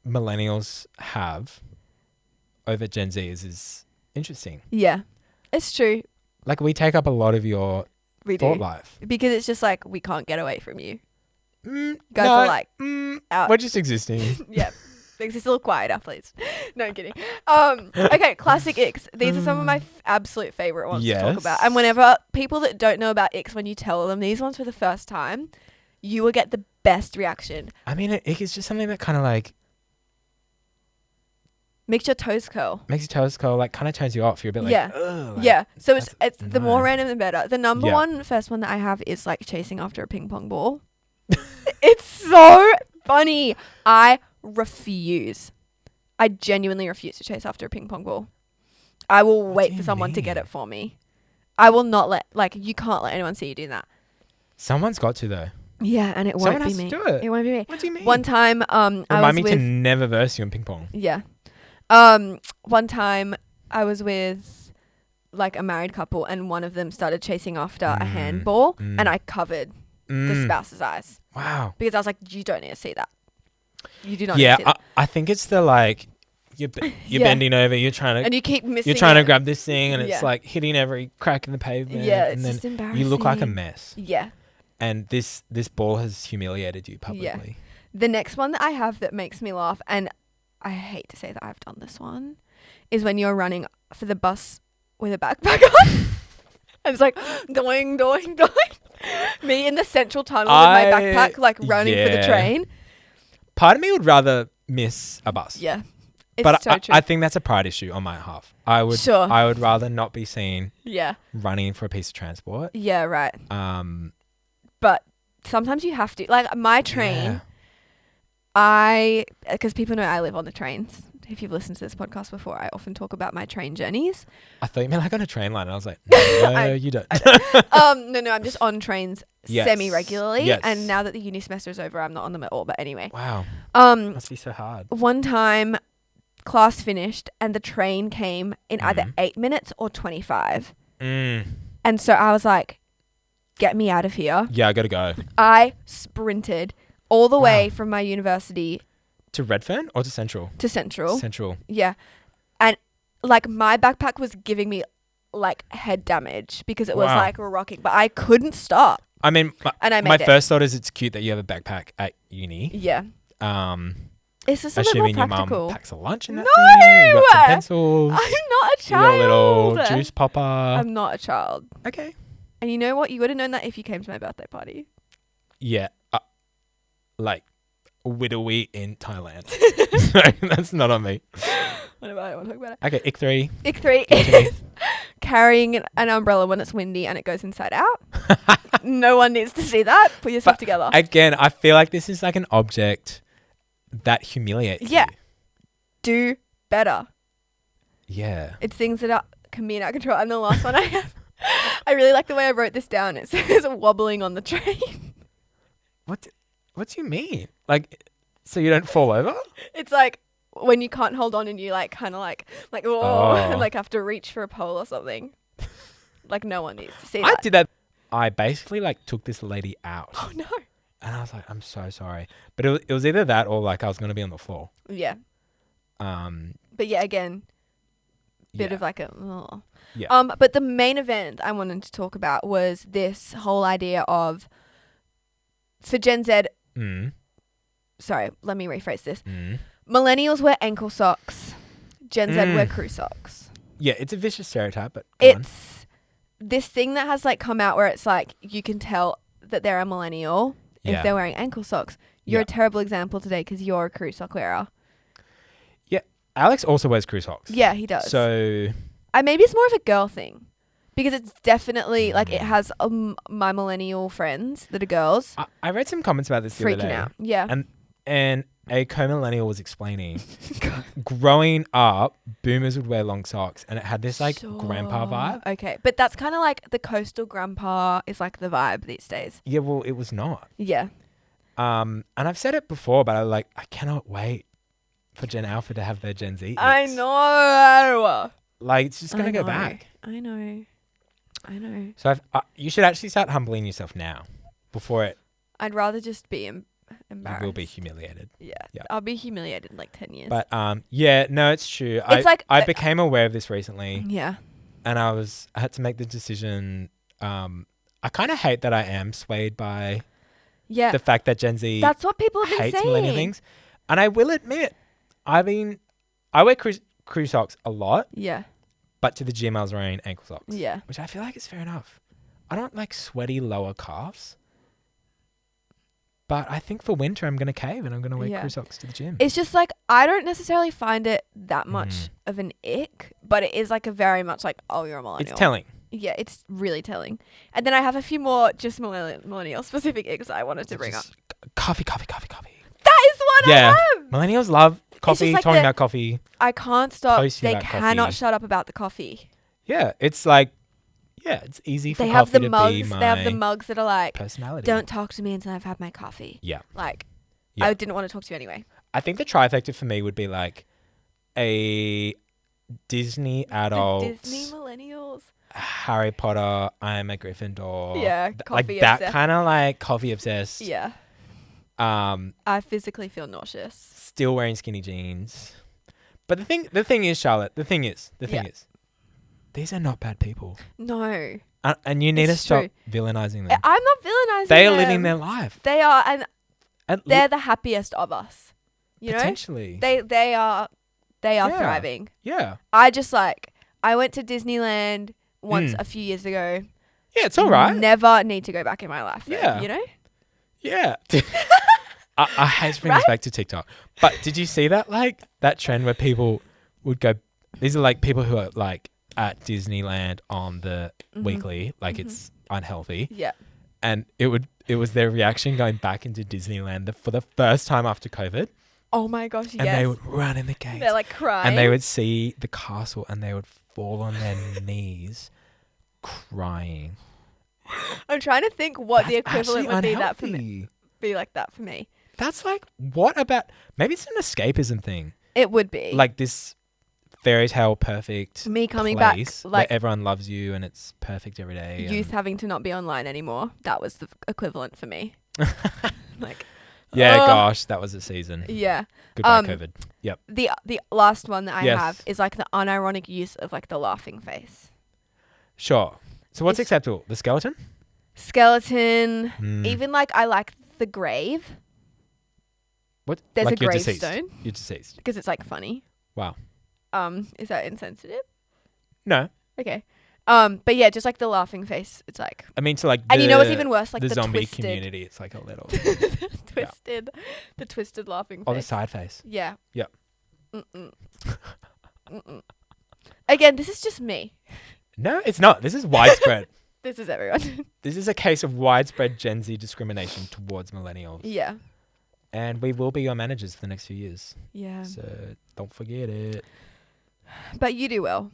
millennials have over Gen Zers is interesting. yeah, it's true. Like we take up a lot of your We thought do. life. Because it's just like, we can't get away from you. Guys Guys are like, out. we're just existing. Yeah. Makes us a little quieter, please. No, I'm kidding. Okay, classic icks. These are some of my absolute favorite ones to talk Yes. about. And whenever people that don't know about icks, when you tell them these ones for the first time, you will get the best reaction. I mean, an ick is just something that kind of like Makes your toes curl. makes your toes curl, like kind of turns you off. You're a bit like, Yeah. ugh, like, Yeah. So it's that's the more annoying. random, the better. The number Yeah. first one that I have is like chasing after a ping pong ball. It's so funny. I refuse. I genuinely refuse to chase after a ping pong ball. I will What wait do for you someone to get mean? it for me. I will not let, like, you can't let anyone see you doing that. Someone's got to though. Yeah, and it Someone won't be has me. to do it. It won't be me. What do you mean? One time, I was Remind me with to never verse you in ping pong. yeah. One time I was with like a married couple, and one of them started chasing after a handball, and I covered the spouse's eyes Wow. because I was like, "You don't need to see that. You do not need to Yeah, see that." I think it's the like you're Yeah. bending over, you're trying to And you keep missing. you're trying to it. grab this thing, and Yeah. it's like hitting every crack in the pavement. Yeah, and it's then just embarrassing. you look like a mess. Yeah. And this ball has humiliated you publicly. The next one that I have that makes me laugh, and I hate to say that I've done this one, is when you're running for the bus with a backpack on. And it's like doing. Me in the central tunnel with my backpack, like running for the train. Part of me would rather miss a bus. Yeah. It's But so true. I think that's a pride issue on my half. I would rather not be seen Yeah. running for a piece of transport. Yeah, right. Um But sometimes you have to. Like my train, because people know I live on the trains. If you've listened to this podcast before, I often talk about my train journeys. I thought you meant like on a train line. And I was like, no, you don't. No, I'm just on trains Yes. semi-regularly. Yes. And now that the uni semester is over, I'm not on them at all. But anyway. Wow. Um, Must be so hard. one time class finished and the train came in either 8 minutes or 25. Mm. And so I was like, get me out of here. Yeah, I gotta go. I sprinted all the way Wow. from my university To Redfern or to Central? to Central. Central. Yeah. And like my backpack was giving me like head damage because it was Wow. like rocking, but I couldn't stop. I mean, And I made my it. first thought is it's cute that you have a backpack at uni. Yeah. It's just a little Assuming more your mum practical. packs a lunch in that No! thing. You got some pencils. I'm not a You got a child. little juice popper. I'm not a child. Okay. And you know what? You would have known that if you came to my birthday party. Yeah. Like widowy in Thailand. So that's not on me. Whatever, I don't want to talk about it. Okay, ick 3. Ick 3 Give it to me. is carrying an umbrella when it's windy and it goes inside out. No one needs to see that. Put yourself But together. Again, I feel like this is like an object that humiliates Yeah. you. Do better. Yeah. It's things that can be out of control. And the last one I have, I really like the way I wrote this down. It says wobbling on the train. What do you mean? Like, so you don't fall over? It's like when you can't hold on and you like kind of like whoa, Oh. and like have to reach for a pole or something. Like no one needs to see I that. did that. I basically like took this lady out. Oh no. And I was like, I'm so sorry. But it was either that or like I was going to be on the floor. Yeah. Um, But yeah, again, bit yeah. of like a. Oh. Yeah. But the main event I wanted to talk about was this whole idea of, for Gen Z. Sorry, let me rephrase this. Millennials wear ankle socks. Gen Z wear crew socks. Yeah, it's a vicious stereotype, but go on. It's this thing that has like come out where it's like you can tell that they're a millennial Yeah. if they're wearing ankle socks. You're Yeah. a terrible example today because you're a crew sock wearer. Yeah, Alex also wears crew socks. Yeah, he does. So Maybe it's more of a girl thing because it's definitely like it has my millennial friends that are girls I read some comments about this the other freaking day. out. Yeah. And a co-millennial was explaining growing up, boomers would wear long socks and it had this like grandpa vibe. Okay. But that's kind of like the coastal grandpa is like the vibe these days. Yeah, well, it was not. Yeah. And I've said it before, but I cannot wait for Gen Alpha to have their Gen Z. I icks. know. Like, it's just going to go back. I know. So you should actually start humbling yourself now before I'd rather just be you embarrassed. will be humiliated. Yeah. Yeah. I'll be humiliated in like 10 years. But yeah, no, it's true. It's like I became aware of this recently yeah. and I had to make the decision. I kind of hate that I am swayed by Yeah. the fact that Gen Z That's what people have been hates saying. millennial things. And I will admit, I wear crew socks a lot, Yeah. but to the gym I was wearing ankle socks. Yeah. Which I feel like is fair enough. I don't like sweaty lower calves. But I think for winter I'm going to cave and I'm going to wear crew socks to the gym. It's just like I don't necessarily find it that much of an ick, but it is like a very much like, oh, you're a millennial. It's telling. Yeah, it's really telling. And then I have a few more just millennial specific icks I wanted to bring up. Coffee. That is what I have. Millennials love Coffee, like talking about coffee. I can't stop. Posting They about cannot coffee. shut up about the coffee. Yeah, it's like, yeah, it's easy for They have coffee the to mugs. be They have the my mugs that are like, personality. "Don't talk to me until I've had my coffee." Yeah. Like, Yeah. I didn't want to talk to you anyway. I think the trifecta for me would be like a Disney adult, The Disney millennials. Harry Potter, I'm a Gryffindor. Yeah, like coffee that obsessed. kind of like coffee obsessed. Yeah, Um, I physically feel nauseous. still wearing skinny jeans. But the thing is, Charlotte. The thing is, these are not bad people, No, and you need to It's stop true. villainizing them. I'm not villainizing They are them. living their life. They are, and And they're the happiest of us. You know, potentially. they are Yeah. thriving. Yeah. I just like I went to Disneyland once Mm. a few years ago. Yeah, it's all right. Never need to go back in my life. Though, Yeah. you know. Yeah. I hate to bring this back to TikTok. But did you see that that trend where people would go, these are like people who are like at Disneyland on the weekly, like it's unhealthy. Yeah. And it was their reaction going back into Disneyland for the first time after COVID. Oh my gosh, And yes. they would run in the gates. They're like crying. And they would see the castle and they would fall on their knees crying. I'm trying to think what the That's equivalent would actually be that for me. unhealthy. Be like that for me. That's like, what about, maybe it's an escapism thing. It would be Like this fairy tale perfect me coming place back, where like everyone loves you and it's perfect every day. youth having to not be online anymore. That was the equivalent for me. Like, Yeah, Ugh. gosh, that was a season. yeah. Goodbye, Um, COVID. Yep. The last one that I Yes. have is like the unironic use of like the laughing face. Sure. So what's It's- acceptable? The skeleton? Skeleton. Mm. Even like I like the grave What? there's like a you're deceased. gravestone. You're deceased. because it's like funny. Wow. Is that insensitive? No. Okay. But yeah, just like the laughing face. It's like, I mean, to like and you know what's even worse? Like the the zombie twisted, community, it's like a little. the twisted laughing Or the face. side face. Yeah. Yep. Mm-mm. Mm-mm. Again, this is just me. No, it's not. This is widespread. This is everyone. This is a case of widespread Gen Z discrimination towards millennials. Yeah. And we will be your managers for the next few years. Yeah. So don't forget it. But you do well.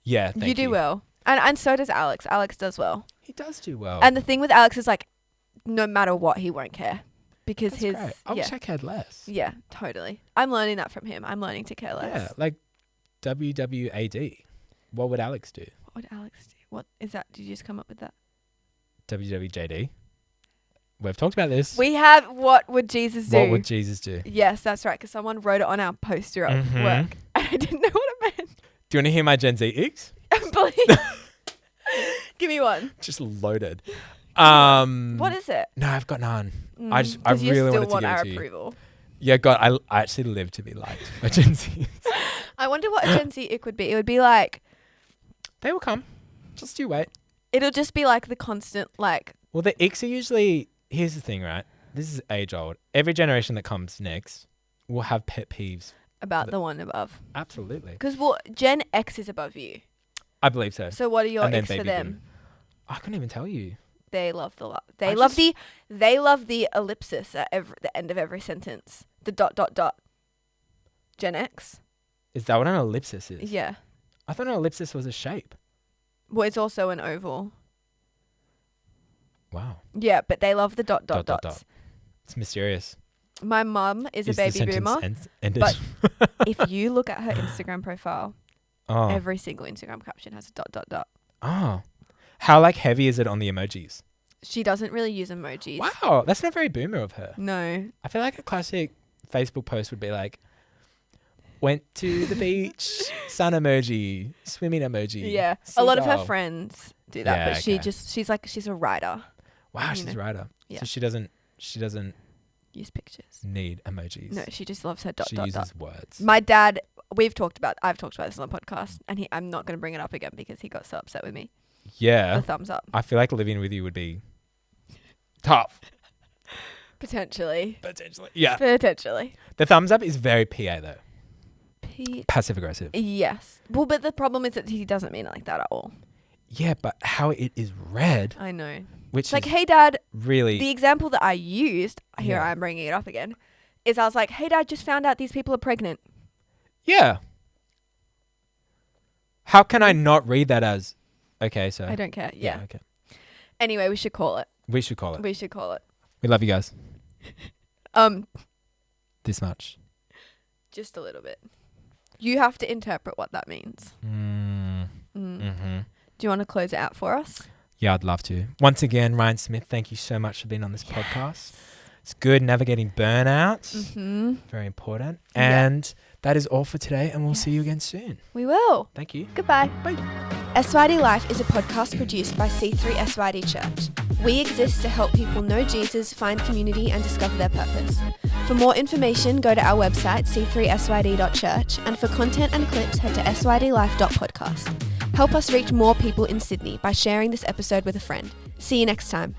Yeah, thank you. You do well. And so does Alex. Alex does well. He does do well. And the thing with Alex is like, no matter what, he won't care. Because That's his great. I wish I cared less. yeah, totally. I'm learning that from him. I'm learning to care less. Yeah, like WWAD. What would Alex do? What would Alex do? What is that? Did you just come up with that? WWJD. We've talked about this. We have what would Jesus do? What would Jesus do? Yes, that's right. Because someone wrote it on our poster at Mhm. work, and I didn't know what it meant. Do you want to hear my Gen Z X? Please, give me one. Just loaded. What is it? No, I've got none. Mm, I 'cause you really still wanted to want give it our to you. approval. Yeah, God, I actually live to be liked by Gen Z. I wonder what a Gen Z ick would be. It would be like, They will come. Just you wait. it'll just be like the constant, like, Well, the X are usually, here's the thing, right? This is age old. Every generation that comes next will have pet peeves. about the one above. Absolutely. Because, well, Gen X is above you. I believe so. So what are your And then icks for baby them? boom. I couldn't even tell you. They love the I they love the ellipsis at the end of every sentence. The ... Gen X. Is that what an ellipsis is? Yeah. I thought an ellipsis was a shape. Well, it's also an oval. Wow. Yeah, but they love the ... Dot. It's mysterious. My mum is a Is the baby sentence boomer. ended? but- If you look at her Instagram profile, oh. every single Instagram caption has a ... Oh. How like heavy is it on the emojis? She doesn't really use emojis. Wow, that's not very boomer of her. No. I feel like a classic Facebook post would be like, went to the beach, sun emoji, swimming emoji. Yeah. A lot of her seagull. friends do that, Yeah, but she okay. she's a writer. Wow, you she's know. a writer. Yeah. So she doesn't Use pictures. need emojis. No, she just loves her ... she uses words. My dad, I've talked about this on the podcast, and I'm not going to bring it up again because he got so upset with me. Yeah. The thumbs up. I feel like living with you would be tough. Potentially. Potentially. Yeah. Potentially. The thumbs up is very PA though. P- Passive aggressive. yes. Well, but the problem is that he doesn't mean it like that at all. Yeah, but how it is read, I know. which It's like, is hey, Dad, really the example that I used, here Yeah. I'm bringing it up again, is I was like, hey, Dad, just found out these people are pregnant. Yeah. How can I not read that as, okay, so. I don't care. Yeah. Okay. Anyway, we should call it. We should call it. We should call it. We love you guys. This much. Just a little bit. You have to interpret what that means. Mm-hmm. Do you want to close it out for us? Yeah, I'd love to. Once again, Ryan Smith, thank you so much for being on this podcast. It's good navigating burnout. Mm-hmm. Very important. Yeah. And that is all for today, and we'll see you again soon. We will. Thank you. Goodbye. Bye. SYD Life is a podcast produced by C3 SYD Church. We exist to help people know Jesus, find community, and discover their purpose. For more information, go to our website, c3syd.church, and for content and clips, head to sydlife.podcast. Help us reach more people in Sydney by sharing this episode with a friend. See you next time.